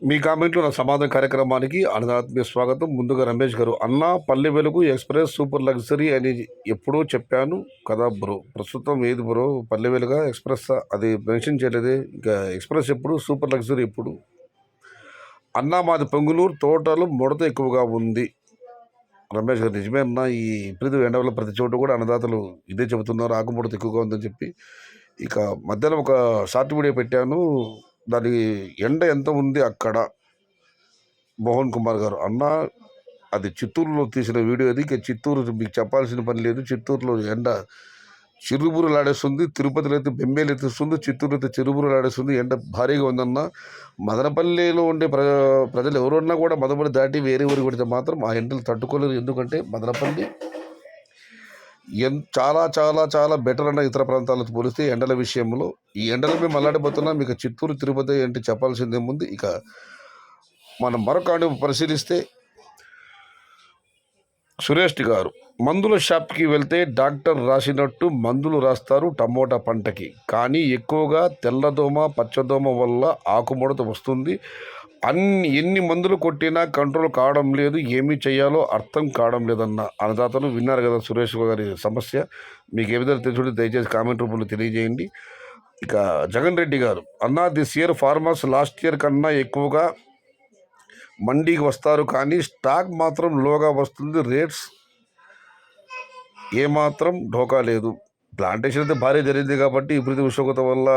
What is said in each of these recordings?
మీ కామెంట్లో నా సమాధాన కార్యక్రమానికి అన్నదాత్మీయ స్వాగతం. ముందుగా రమేష్ గారు, అన్న Palle Velugu express super luxury అని ఎప్పుడో చెప్పాను కదా బ్రో. ప్రస్తుతం ఏది బ్రో, పల్లె వెలుగా ఎక్స్ప్రెస్? అది మెన్షన్ చేయలేదే. ఇంకా ఎక్స్ప్రెస్ ఎప్పుడు, సూపర్ లగ్జరీ ఎప్పుడు? అన్న మాది పొంగునూరు, తోటలు ముడత ఎక్కువగా ఉంది. రమేష్ గారు, నిజమే అన్న. ఈ ఇప్పుడు ఎండ వల్ల ప్రతి చోట కూడా అన్నదాతలు ఇదే చెబుతున్నారు, ఆకుముడత ఎక్కువగా ఉందని చెప్పి. ఇక మధ్యాహ్నం ఒక షార్ట్ వీడియో పెట్టాను, దాని ఎండ ఎంత ఉంది అక్కడ. మోహన్ కుమార్ గారు, అన్న అది చిత్తూరులో తీసిన వీడియో. అది ఇక చిత్తూరు మీకు చెప్పాల్సిన పని లేదు. చిత్తూరులో ఎండ చిరుబురులాడేస్తుంది. తిరుపతిలో అయితే బెంబేలు ఎత్తిస్తుంది, చిత్తూరులో అయితే చిరుబురులాడేస్తుంది. ఎండ భారీగా ఉందన్న. మదనపల్లిలో ఉండే ప్రజలు ఎవరున్నా కూడా మదనపల్లి దాటి వేరే ఊరికి పెడితే మాత్రం ఆ ఎండలు తట్టుకోలేరు. ఎందుకంటే మదనపల్లి చాలా చాలా చాలా బెటర్ అన్న ఇతర ప్రాంతాలతో పోలిస్తే ఎండల విషయంలో. ఈ ఎండలు మేము అల్లాడిపోతున్నాం. మీకు చిత్తూరు తిరుపతి అంటే చెప్పాల్సిందేముంది. ఇక మనం మరొక పరిశీలిస్తే, సురేష్ గారు, మందుల షాప్కి వెళ్తే డాక్టర్ రాసినట్టు మందులు రాస్తారు టమోటా పంటకి, కానీ ఎక్కువగా తెల్లదోమ పచ్చదోమ వల్ల ఆకుముడత వస్తుంది. ఎన్ని మందులు కొట్టినా కంట్రోల్ కావడం లేదు. ఏమీ చేయాలో అర్థం కావడం లేదన్న అన్నదాతలు విన్నారు కదా సురేష్ గారి సమస్య. మీకు ఏ విధంగా తెలుసుకుంటే దయచేసి కామెంట్ రూపంలో తెలియజేయండి. ఇక జగన్ రెడ్డి గారు, అన్న this year farmers last year కన్నా ఎక్కువగా మండీకి వస్తారు, కానీ స్టాక్ మాత్రం లోగా వస్తుంది. రేట్స్ ఏమాత్రం ఢోకా లేదు. ప్లాంటేషన్ అయితే భారీ జరిగింది కాబట్టి విపరీత ఉష్ణోగ్రత వల్ల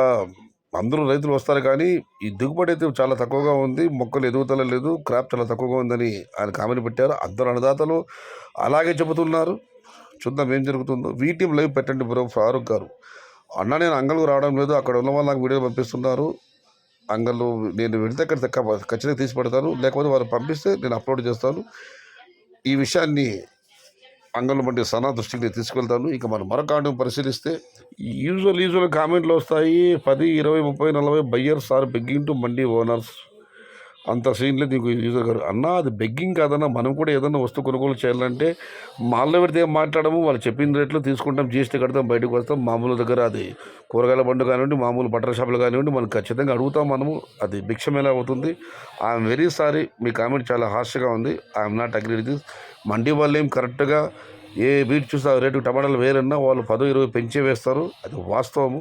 అందరూ రైతులు వస్తారు, కానీ ఈ దిగుబడి అయితే చాలా తక్కువగా ఉంది. మొక్కలు ఎదుగుదల లేదు, క్రాప్ చాలా తక్కువగా ఉందని ఆయన కామెంట్ పెట్టారు. అందరు అన్నదాతలు అలాగే చెబుతున్నారు. చూద్దాం ఏం జరుగుతుందో. వీటీఎం లైవ్ పెట్టండి బ్రో. ఫారూక్ గారు, అన్న నేను అంగళ్ళకు రావడం లేదు, అక్కడ ఉన్న వాళ్ళు నాకు వీడియో పంపిస్తున్నారు. అంగళ్ళు నేను వెళితే అక్కడ ఖచ్చితంగా తీసి పెడతాను, లేకపోతే వాళ్ళు పంపిస్తే నేను అప్లోడ్ చేస్తాను. ఈ విషయాన్ని అంగళ్ళు వంటి సనా దృష్టికి నేను తీసుకెళ్తాను. ఇక మనం మరొక పరిశీలిస్తే, యూజువల్ కామెంట్లు వస్తాయి 10, 20, 30, 40 buyers are begging to mandi owners. అంత సీన్ లేదు నీకు యూజర్ గారు. అన్న అది బెగ్గింగ్ కాదన్నా. మనం కూడా ఏదన్నా వస్తువు కొనుగోలు చేయాలంటే మాల్లో పెడితే ఏం మాట్లాడము, వాళ్ళు చెప్పిన రేట్లు తీసుకుంటాం, జీఎస్టీ కడతాం, బయటకు వస్తాం. మామూలు దగ్గర అది కూరగాయల బండు కానివ్వండి, మామూలు బట్టల షాపులు కానివ్వండి, మనం ఖచ్చితంగా అడుగుతాం. మనము అది భిక్షం ఎలా అవుతుంది. I'm very sorry, me comment చాలా హార్ష్గా ఉంది. I'm not agree with this. Mandi వాళ్ళు ఏం కరెక్ట్గా ఏ వీటి చూస్తే ఆ రేటు టమాటాలు వేరన్నా వాళ్ళు 10, 20 పెంచే వేస్తారు, అది వాస్తవము.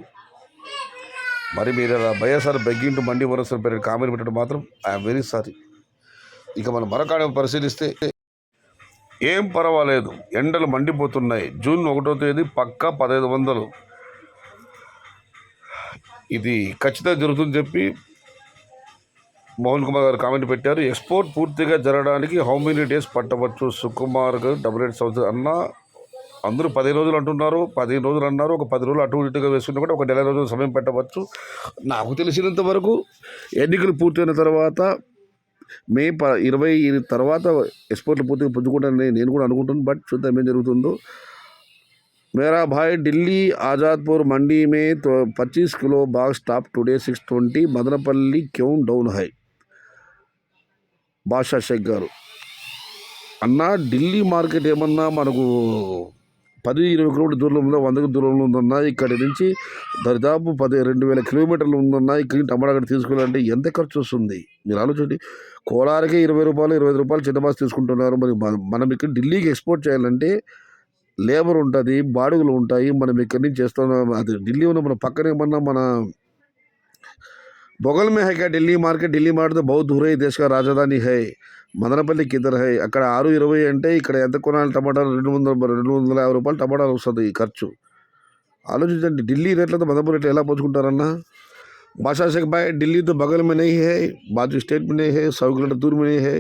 మరి మీరు బయ్యసారి begging to mandi owners comment పెట్టడం మాత్రం ఐఎమ్ వెరీ సారీ. ఇక మనం మరొక పరిశీలిస్తే, ఏం పర్వాలేదు, ఎండలు మండిపోతున్నాయి. జూన్ 1వ తేదీ పక్కా 1500 ఇది ఖచ్చితంగా జరుగుతుందని చెప్పి మోహన్ కుమార్ గారు కామెంట్ పెట్టారు. ఎక్స్పోర్ట్ పూర్తిగా జరగడానికి హౌ మెనీ డేస్ పట్టవచ్చు? సుకుమార్ గారు 88 అన్న. అందరూ 15 రోజులు అంటున్నారు, 15 రోజులు అన్నారు. ఒక 10 రోజులు అటు ఇటుగా వేసుకున్నా కూడా ఒక నెల రోజులు సమయం పెట్టవచ్చు. నాకు తెలిసినంత వరకు ఎన్నికలు పూర్తయిన తర్వాత మే 20 తర్వాత ఎక్స్పోర్ట్లు పూర్తిగా పుంజుకుంటానని నేను కూడా అనుకుంటున్నాను. బట్ చూద్దాం ఏం జరుగుతుందో. मेरा भाई दिल्ली आज़ादपुर मंडी में तो 25 किलो बाग स्टॉप टुडे 620 मदनपल्ली क्यों डाउन है? బాషా షేక్ గారు, అన్న ఢిల్లీ మార్కెట్ ఏమన్నా మనకు 10-20 కిలోమీటర్ దూరంలో ఉందా, 100 దూరంలో ఉందన్నా. ఇక్కడి నుంచి దరిదాపు 2,000 కిలోమీటర్లు ఉందన్నా. ఇక్కడి టమాటా అక్కడ తీసుకెళ్ళాలంటే ఎంత ఖర్చు వస్తుంది మీరు ఆలోచించండి. కోలార్కే 20 రూపాయలు 25 రూపాయలు చిన్న బాస్ తీసుకుంటున్నారు. మరి మనం ఇక్కడ ఢిల్లీకి ఎక్స్పోర్ట్ చేయాలంటే లేబర్ ఉంటుంది, బాడుగులు ఉంటాయి. మనం ఇక్కడి నుంచి చేస్తున్నాం. అది ఢిల్లీ ఉన్న మన పక్కన ఏమన్నా మన बगल में है क्या ఢిల్లీ మార్కెట్? ఢిల్లీ మార్కెట్ बहुत दूर है, देश का राजधानी है. మదనపల్లి కిందర హై. అక్కడ 620 అంటే ఇక్కడ ఎంత కొనాలి టమాటాలు? 250 రూపాయలు టమాటాలు వస్తుంది ఖర్చు. ఆలోచించండి. ఢిల్లీ రేట్లతో మదనపల్లి రేట్లు ఎలా పోల్చుకుంటారన్నా? बादशाह शेख भाई, दिल्ली तो बगल में नहीं है, बाजू स्टेट में नहीं है, 100 किलोमीटर दूर में नहीं है.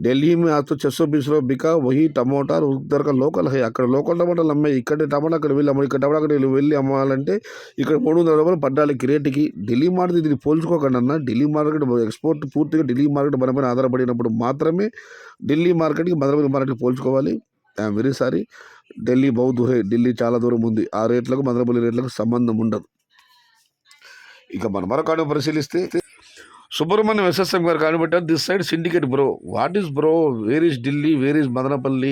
ఢిల్లీ में आज तो 620 रुपये बिका. वही टमाटा उधर का लोकल है. అక్కడ లోకల్ టమాటాలు అమ్మాయి, ఇక్కడ టమాటా అక్కడ వెళ్ళి అమ్మాయి, ఇక్కడ టమాటా అక్కడ వెళ్ళి అమ్మాలంటే ఇక్కడ 300 రూపాయలు పడ్డాలి రేటుకి. ఢిల్లీ మార్కెట్ ఇది పోల్చుకోకండి అన్న. ఢిల్లీ మార్కెట్ ఎక్స్పోర్ట్ పూర్తిగా ఢిల్లీ మార్కెట్ మన పైన ఆధారపడినప్పుడు మాత్రమే ఢిల్లీ మార్కెట్కి మదనపల్లి మార్కెట్కి పోల్చుకోవాలి. I'm very sorry. ఢిల్లీ బహు దూరే, ఢిల్లీ చాలా దూరం ఉంది. ఆ రేట్లకు మదనపల్లి రేట్లకు సంబంధం ఉండదు. ఇక మనం మరొక పరిశీలిస్తే, సుబ్రహ్మణ్యం ఎస్ఎస్ఎం గారు కనిపెట్టారు. This side syndicate bro. What is bro? Where is Delhi? Where is Madanapalle?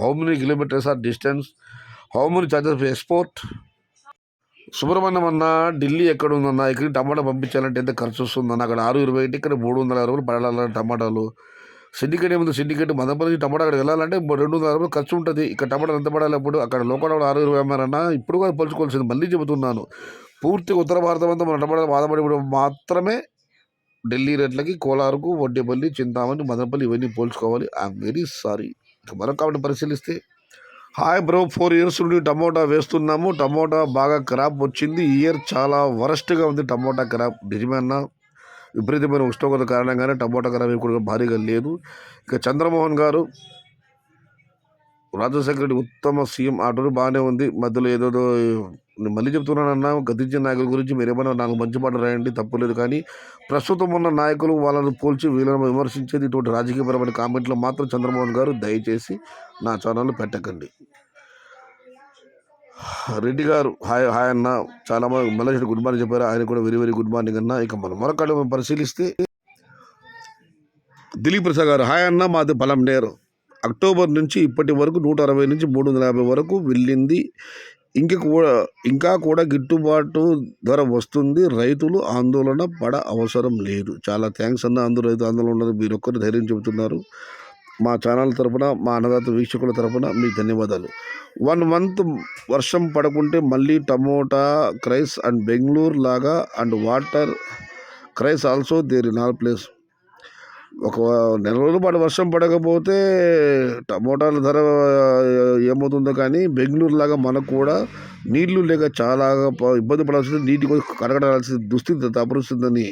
How many kilometres are distance? How many charges for export? Subrahmanyam అన్న ఢిల్లీ ఎక్కడ ఉందన్న, ఇక్కడికి టమాటా పంపించాలంటే ఎంత ఖర్చు వస్తుందన్న, అక్కడ 620 ఇక్కడ 360 పడాల టమాటాలు. సిండికేట్ ఏముంది, సిండికేట్ మదనపల్లి నుంచి టమాటా అక్కడికి వెళ్ళాలంటే 260 ఖర్చు ఉంటుంది. ఇక్కడ టమాటాలు ఎంత పడాలి, అప్పుడు అక్కడ లోకల్ 620 అమ్మారన్న. ఇప్పుడు కూడా పోల్చుకోవాల్సింది, మళ్ళీ చెబుతున్నాను, పూర్తి ఉత్తర భారతం అంతా మన టమాటా బాధపడి మాత్రమే ఢిల్లీ రేట్లకి కోలారుకు, వడ్డేపల్లి, చింతామణి, మదనపల్లి ఇవన్నీ పోల్చుకోవాలి. I'm very sorry. మరొక కాబట్టి పరిశీలిస్తే, హాయ్ బ్రో, 4 years నుండి టమోటా వేస్తున్నాము, టమోటా బాగా క్రాప్ వచ్చింది. ఈ ఇయర్ చాలా వరస్ట్గా ఉంది టమోటా క్రాప్. నిజమే అన్న, విపరీతమైన ఉష్ణోగ్రత కారణంగానే టమోటా క్రాప్ కూడా భారీగా లేదు. ఇక చంద్రమోహన్ గారు, రాజశేఖర రెడ్డి ఉత్తమ సీఎం ఆటలు బాగానే ఉంది, మధ్యలో ఏదోదో నేను మళ్ళీ చెప్తున్నానన్నా, గతించిన నాయకుల గురించి మీరు ఏమైనా 4 మంచి మాటలు రాయండి, తప్పులేదు. కానీ ప్రస్తుతం ఉన్న నాయకులు వాళ్ళను పోల్చి వీళ్ళని విమర్శించేది ఇటువంటి రాజకీయపరమైన కామెంట్లు మాత్రం చంద్రమోహన్ గారు దయచేసి నా ఛానల్లో పెట్టకండి. రెడ్డి గారు హాయ్ హాయ్ అన్న, చాలా మంది మల్లేశ్వరి గుడ్ మార్నింగ్ చెప్పారు, ఆయన కూడా వెరీ వెరీ గుడ్ మార్నింగ్ అన్న. ఇక మనం మరొకళ్ళు పరిశీలిస్తే, దిలీప్ ప్రసాద్ గారు హాయ్ అన్న, మాది పలంనేరు, అక్టోబర్ నుంచి ఇప్పటి వరకు 160 నుంచి 350 వరకు వెళ్ళింది. ఇంకా కూడా గిట్టుబాటు ధర వస్తుంది, రైతులు ఆందోళన పడ అవసరం లేదు. చాలా థ్యాంక్స్ అన్న, అందరూ రైతు ఆందోళన ఉన్నది మీరు ఒక్కరు ధైర్యం చెబుతున్నారు. మా ఛానల్ తరపున, మా అన్నదాత వీక్షకుల తరపున మీకు ధన్యవాదాలు. 1 month వర్షం పడకుంటే మళ్ళీ టమోటా క్రైస్ అండ్ బెంగళూరు లాగా and water crisis also there in all place. ఒక నెల రోజుల పాటు వర్షం పడకపోతే టమోటాల ధర ఏమవుతుందో, కానీ బెంగళూరు లాగా మనకు కూడా నీళ్లు లేక చాలా ఇబ్బంది పడాల్సింది, నీటి కోసం కడగడాల్సిన దుస్థితి తపరుస్తుందని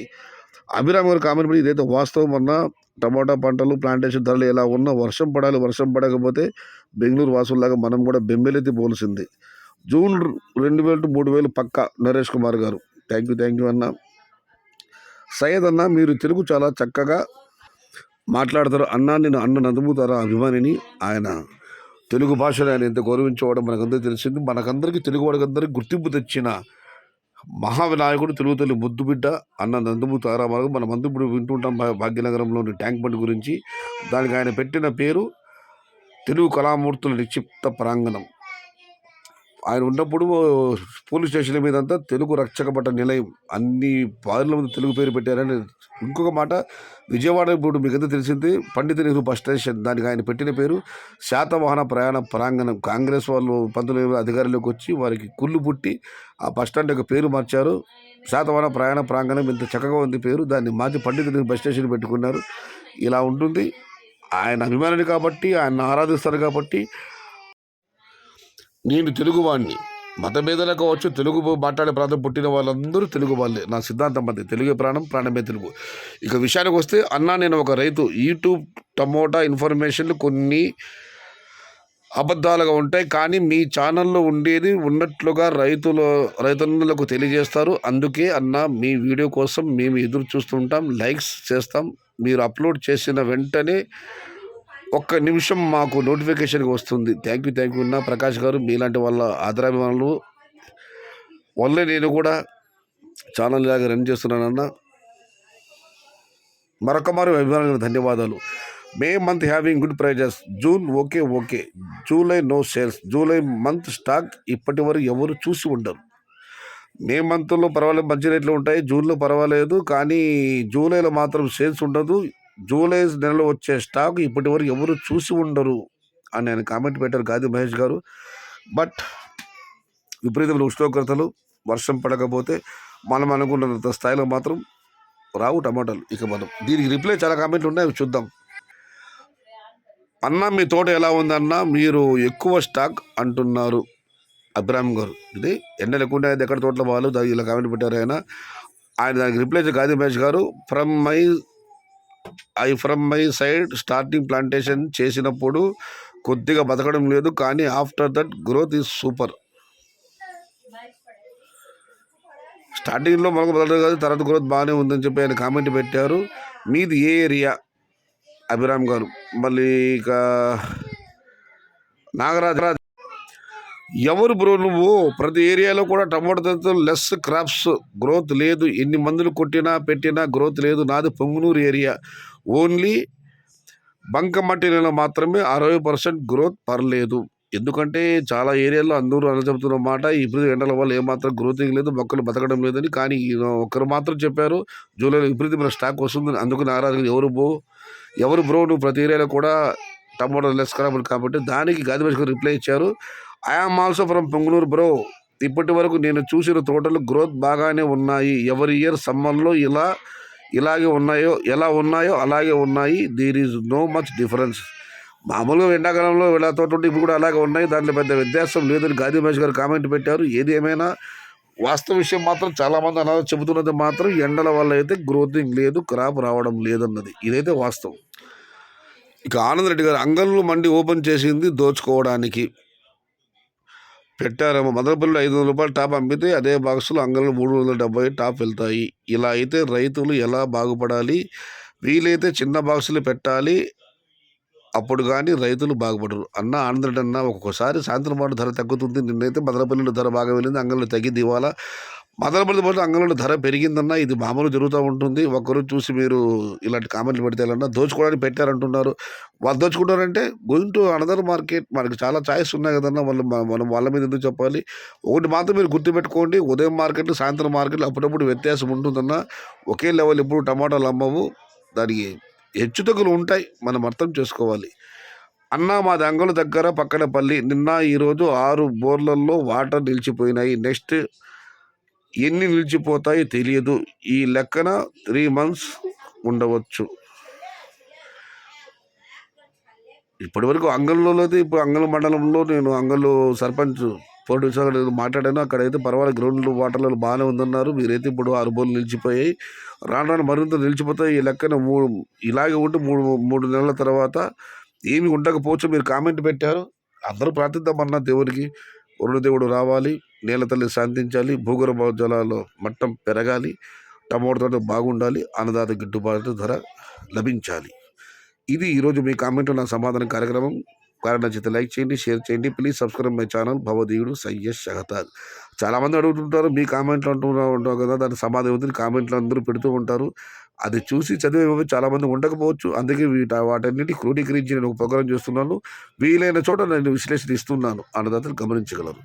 అభిరామ్ గారు కామెంట్ పడి, ఇదైతే వాస్తవం అన్న. టమోటా పంటలు ప్లాంటేషన్ ధరలు ఎలా ఉన్నా వర్షం పడాలి, వర్షం పడకపోతే బెంగళూరు వాసుల్లాగా మనం కూడా బెంబెలెత్తి పోల్సింది. జూన్ 2000 to 3000 పక్కా. నరేష్ కుమార్ గారు థ్యాంక్ యూ అన్న. సయ్యద్ అన్న, మీరు తెలుగు చాలా చక్కగా మాట్లాడతారు అన్నా, నేను అన్న నందమూరి అభిమానిని. ఆయన తెలుగు భాషను ఆయన ఎంత గౌరవించేవాడో మనకందరికీ తెలిసింది. మనకందరికీ తెలుగు వాడికందరికీ గుర్తింపు తెచ్చిన మహావినాయకుడు, తెలుగు తల్లి ముద్దు బిడ్డ అన్న నందమూరి తారారావు. మనం అందరూ ఇప్పుడు వింటుంటాం భాగ్యనగరంలోని ట్యాంక్ బండ్ గురించి. దానికి ఆయన పెట్టిన పేరు తెలుగు కళామూర్తుల నిక్షిప్త ప్రాంగణం. ఆయన ఉన్నప్పుడు పోలీస్ స్టేషన్ల మీద అంతా తెలుగు రక్షక భట నిలయం, అన్ని పార్ల మీద తెలుగు పేరు పెట్టారని. ఇంకొక మాట, విజయవాడ ఇప్పుడు మీకు ఎంత తెలిసింది పండిత నెహ్రూ బస్ స్టేషన్, దానికి ఆయన పెట్టిన పేరు శాతవాహన ప్రయాణ ప్రాంగణం. కాంగ్రెస్ వాళ్ళు 19 అధికారంలోకి వచ్చి వారికి కుళ్ళు పుట్టి ఆ బస్ స్టాండ్ యొక్క పేరు మార్చారు. శాతవాహన ప్రయాణ ప్రాంగణం, ఇంత చక్కగా ఉంది పేరు, దాన్ని మార్చి పండిత నెహ్రూ బస్ స్టేషన్ పెట్టుకున్నారు. ఇలా ఉంటుంది. ఆయన అభిమానిని కాబట్టి, ఆయన ఆరాధిస్తారు కాబట్టి. నేను తెలుగువాడిని, మతభేదాలు కావచ్చు, తెలుగు మాట్లాడే ప్రాంతం పుట్టిన వాళ్ళందరూ తెలుగు వాళ్ళే. నా సిద్ధాంతం అది, తెలుగే ప్రాణం, ప్రాణమే తెలుగు. ఇక విషయానికి వస్తే, అన్నా నేను ఒక రైతు, యూట్యూబ్ టమోటా ఇన్ఫర్మేషన్లు కొన్ని అబద్ధాలుగా ఉంటాయి, కానీ మీ ఛానల్లో ఉండేది ఉన్నట్లుగా రైతన్నులకు తెలియజేస్తారు. అందుకే అన్న, మీ వీడియో కోసం మేము ఎదురు చూస్తుంటాం, లైక్స్ చేస్తాం. మీరు అప్లోడ్ చేసిన వెంటనే 1 నిమిషం మాకు నోటిఫికేషన్కి వస్తుంది. థ్యాంక్ యూ అన్న. ప్రకాష్ గారు, మీలాంటి వాళ్ళ ఆదరాభిమానులు వల్లే నేను కూడా ఛానల్ లాగా రన్ చేస్తున్నానన్న. మరొక మారు అభిమానులకు ధన్యవాదాలు. May month having good prizes. June okay. July no sales. July month stock ఇప్పటి వరకు ఎవరు చూసి ఉండరు. మే మంత్లో పర్వాలేదు, మంచి రేట్లు ఉంటాయి. జూన్లో పర్వాలేదు, కానీ జూలైలో మాత్రం సేల్స్ ఉండదు. జూలై నెలలో వచ్చే స్టాక్ ఇప్పటి వరకు ఎవరు చూసి ఉండరు అని ఆయన కామెంట్ పెట్టారు, గాది మహేష్ గారు. బట్ విపరీతమైన ఉష్ణోగ్రతలు, వర్షం పడకపోతే మనం అనుకున్నంత స్థాయిలో మాత్రం రావు టమాటాలు. ఇక మనం దీనికి రిప్లై చాలా కామెంట్లు ఉన్నాయి, అవి చూద్దాం. అన్న, మీ తోట ఎలా ఉందన్న, మీరు ఎక్కువ స్టాక్ అంటున్నారు అభిరామ్ గారు. ఇది ఎండలు ఎక్కువ ఉన్నాయి, ఎక్కడ తోటలో వాళ్ళు ఇలా కామెంట్ పెట్టారు. ఆయన దానికి రిప్లై గాది మహేష్ గారు, from my side starting plantation చేసినప్పుడు కొద్దిగా బతకడం లేదు, కానీ after that growth is super. స్టార్టింగ్లో మనకు బతకడం కాదు, తర్వాత గ్రోత్ బాగానే ఉందని చెప్పి ఆయన కామెంట్ పెట్టారు. మీది ఏ ఏరియా అభిరామ్ గారు? మళ్ళీ ఇక నాగరాజ్, ఎవరు బ్రో నువ్వు? ప్రతి ఏరియాలో కూడా టమాటోతో లెస్ క్రాప్స్, గ్రోత్ లేదు, ఎన్ని మందులు పెట్టినా గ్రోత్ లేదు. నాది పొంగునూరు ఏరియా, ఓన్లీ బంకమట్టి నెల మాత్రమే 60% గ్రోత్, పర్లేదు. ఎందుకంటే చాలా ఏరియాల్లో అందరూ అలా చెబుతున్న మాట విపరీత ఎండల వల్ల ఏమాత్రం గ్రోతింగ్ లేదు, మొక్కలు బతకడం లేదని. కానీ ఈయన ఒక్కరు మాత్రం చెప్పారు జూలైలో విపరీతమైన స్టాక్ వస్తుందని. అందుకు నారాజు ఎవరు బ్రో నువ్వు ప్రతి ఏరియాలో కూడా టమాటో లెస్ ఖరాబ్ కాబట్టి. దానికి గాదిమేష్ గారు రిప్లై ఇచ్చారు, I am also from Pongunuru bro. ఇప్పటి వరకు నేను చూసిన తోటలు గ్రోత్ బాగానే ఉన్నాయి. ఎవరి ఇయర్ సమ్మర్లో ఎలా ఉన్నాయో అలాగే ఉన్నాయి. There is no much difference. మామూలుగా ఎండాకాలంలో ఇలా తోట ఉంటే ఇప్పుడు కూడా అలాగే ఉన్నాయి, దాంట్లో పెద్ద వ్యత్యాసం లేదని గాదిమేష్ గారు కామెంట్ పెట్టారు. ఏది ఏమైనా వాస్తవ విషయం మాత్రం చాలామంది అలా చెబుతున్నది మాత్రం ఎండల వల్ల అయితే గ్రోతింగ్ లేదు, క్రాప్ రావడం లేదన్నది. ఇదైతే వాస్తవం. ఇక ఆనంద్ రెడ్డి గారు అంగళ్ళు మండి ఓపెన్ చేసింది దోచుకోవడానికి పెట్టారేమో. మదనపల్లిలో 500 రూపాయలు టాప్ అమ్మితే అదే బాక్సులు అంగళ్ళు 370 టాప్ వెళ్తాయి. ఇలా అయితే రైతులు ఎలా బాగుపడాలి? వీలైతే చిన్న బాక్సులు పెట్టాలి, అప్పుడు కానీ రైతులు బాగుపడరు అన్న ఆనంద్ రెడ్డి అన్న. ఒక్కొక్కసారి సాయంత్రం పాటు ధర తగ్గుతుంది. నిన్నైతే మదనపల్లిలో ధర బాగా వెళ్ళింది, అంగళ్ళు తగ్గింది. ఇవాళ మదనపల్లి పాటు అంగళ్ళు ధర పెరిగిందన్న. ఇది మామూలు జరుగుతూ ఉంటుంది. ఒక్కరు చూసి మీరు ఇలాంటి కామెంట్లు పెడితేలన్నా దోచుకోవడానికి పెట్టారంటున్నారు. వాళ్ళు దోచుకుంటారంటే గోయింగ్ టు అనదర్ మార్కెట్. మనకి చాలా ఛాయిస్ ఉన్నాయి కదన్నా, మనం వాళ్ళ మీద ఎందుకు చెప్పాలి? ఒకటి మాత్రం మీరు గుర్తుపెట్టుకోండి, ఉదయం మార్కెట్లు సాయంత్రం మార్కెట్లు అప్పుడప్పుడు వ్యత్యాసం ఉంటుందన్న. ఒకే లెవెల్ ఎప్పుడు టమాటాలు అమ్మవు, దానికి హెచ్చుతగ్గులు ఉంటాయి, మనం అర్థం చేసుకోవాలి. అన్న మాది అంగళ దగ్గర పక్కనపల్లి. నిన్న ఈరోజు 6 బోర్లలో వాటర్ నిలిచిపోయినాయి. నెక్స్ట్ ఎన్ని నిలిచిపోతాయో తెలియదు. ఈ లెక్కన 3 months ఉండవచ్చు. ఇప్పటి వరకు అంగళ్ళలో అయితే, ఇప్పుడు అంగళ మండలంలో నేను అంగళ్ళు సర్పంచ్ పోటీ మాట్లాడాను. అక్కడైతే పర్వాలేదు, గ్రౌండ్ వాటర్లలో బాగానే ఉందన్నారు. మీరైతే ఇప్పుడు 6 బోర్లు నిలిచిపోయాయి, రాను రాను మరింత నిలిచిపోతాయి. ఈ లెక్కన ఇలాగే ఉంటే మూడు నెలల తర్వాత ఏమి ఉండకపోవచ్చు. మీరు కామెంట్ పెట్టారు, అందరూ ప్రార్థిద్దామన్న దేవుడికి. వరుణదేవుడు రావాలి, నేల తల్లి శాంతించాలి, భూగర్భ జలాల్లో మట్టం పెరగాలి, టమోటా తోట బాగుండాలి, అన్నదాత గిట్టుబాటు ధర లభించాలి. ఇది ఈరోజు మీ కామెంట్లో నా సమాధానం కార్యక్రమం. నచ్చితే లైక్ చేయండి, షేర్ చేయండి. ప్లీజ్ సబ్స్క్రైబ్ మై ఛానల్ భవదీయుడు సయ్యద్ షహతాజ్. చాలామంది అడుగుతుంటారు, మీ కామెంట్లు ఉంటావు కదా, దానికి సమాధానం ఉంది. కామెంట్లు అందరూ పెడుతూ ఉంటారు, అది చూసి చదివే చాలామంది ఉండకపోవచ్చు. అందుకే వాటన్నిటి క్రోడీకరించి నేను ఒక ప్రోగ్రాం చేస్తున్నాను. వీలైన చోట నేను విశ్లేషణ ఇస్తున్నాను, అన్నదాతలు గమనించగలరు.